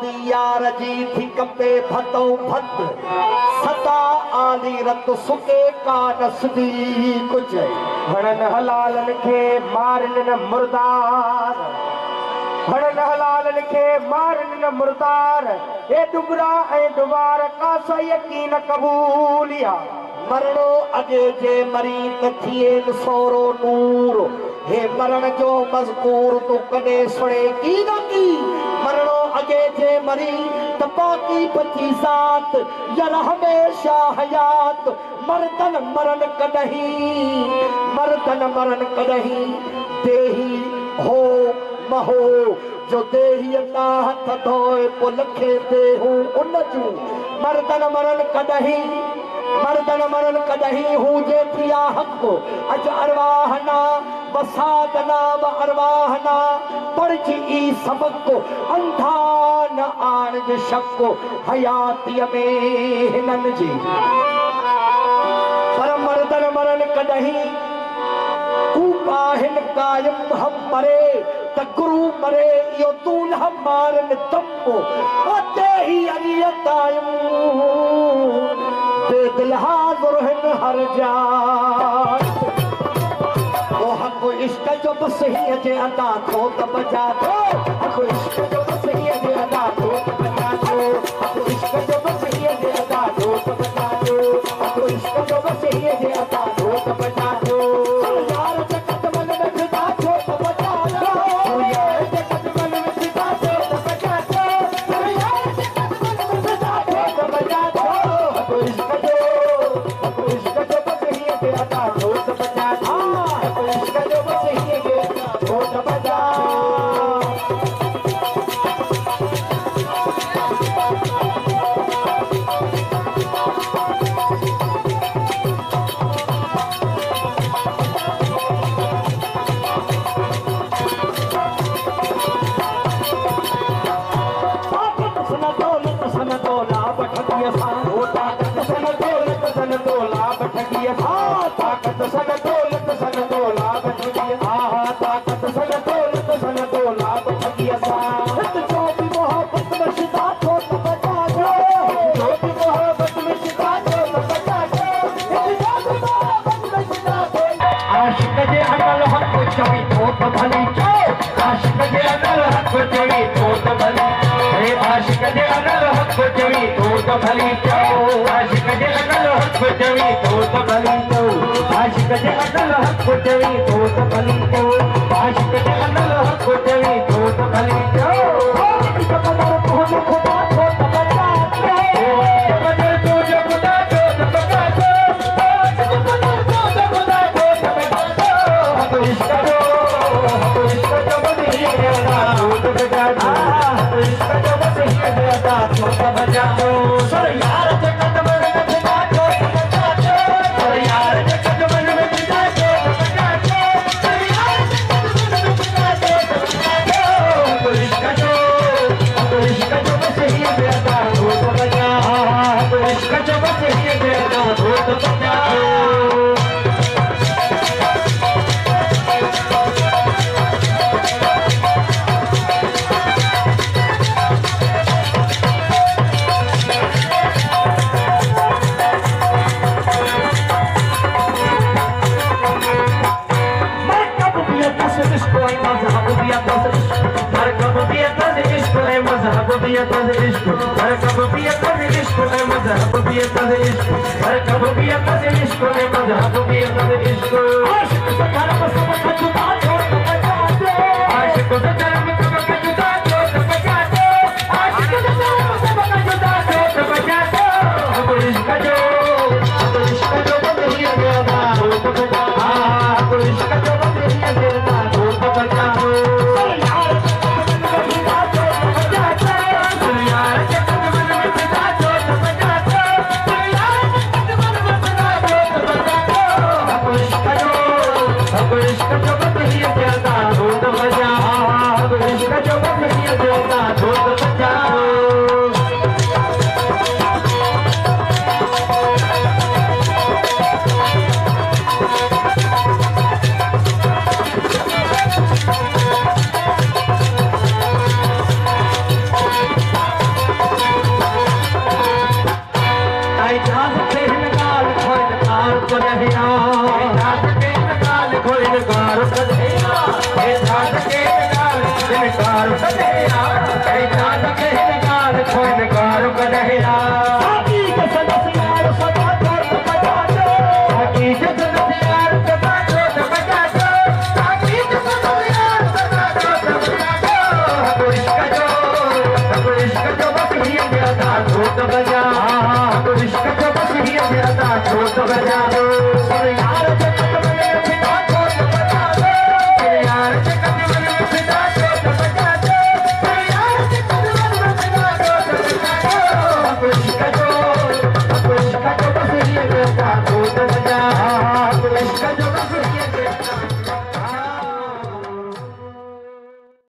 यादी यार जी थी कपे भतो भत सता आली रत सुके का नसदी कुछ हड़न हलालन के मारन मुर्दार हड़न हलालन के मारन मुर्दार ए डुबरा ए दुबार का सा यकीन कबूलिया मरणो अगे जे मरी कथिए सोरो नूर हे मरण जो मज़कूर तू कदे सुने की न की मरणो अगे जे मरी तपाकी बची साथ यार हमेशा हयात मर्दन मरण कदही देही हो महो जो देही अल्लाह हथ धोए पो लखे देहू उन जूं मर्दन मरण कदही हुजे थिया हक अज अरवाहना बसादना व अरवाहना पढ़ी ई सबक अंधा न आण जे शक हयातीअ में हिनन जी पर मरण कदही कूपाहिन कायम हम मरे त गुरु मरे यो तूल हम मारन तप ओते ही अरियत आयम दिल हाज़ुर हिन हर जात ओ हक इश्क जो बस ही जे अदा थो त बजा थो हक इश्क जो बस ही जे अदा थो त बजा थो हक इश्क जो बस ही जे अदा थो त बजा थो हक इश्क जो बस ही जे अदा थो त बजा थो यार जगत मन में फिदा थो त बजा थो यार जगत मन में फिदा थो त बजा थो यार जगत मन में फिदा थो त बजा थो हक इश्क Push चांद के इनकार कदहिया कई चांद के इनकार को इनकार कदहिया हकीकत नसियार सदा जोत बजा दो हकीकत नसियार सदा जोत बजा दो हकीकत नसियार सदा जोत बजा दो इश्क जो बस ही अदा जोत बजा इश्क जो बस ही अदा जोत बजा दो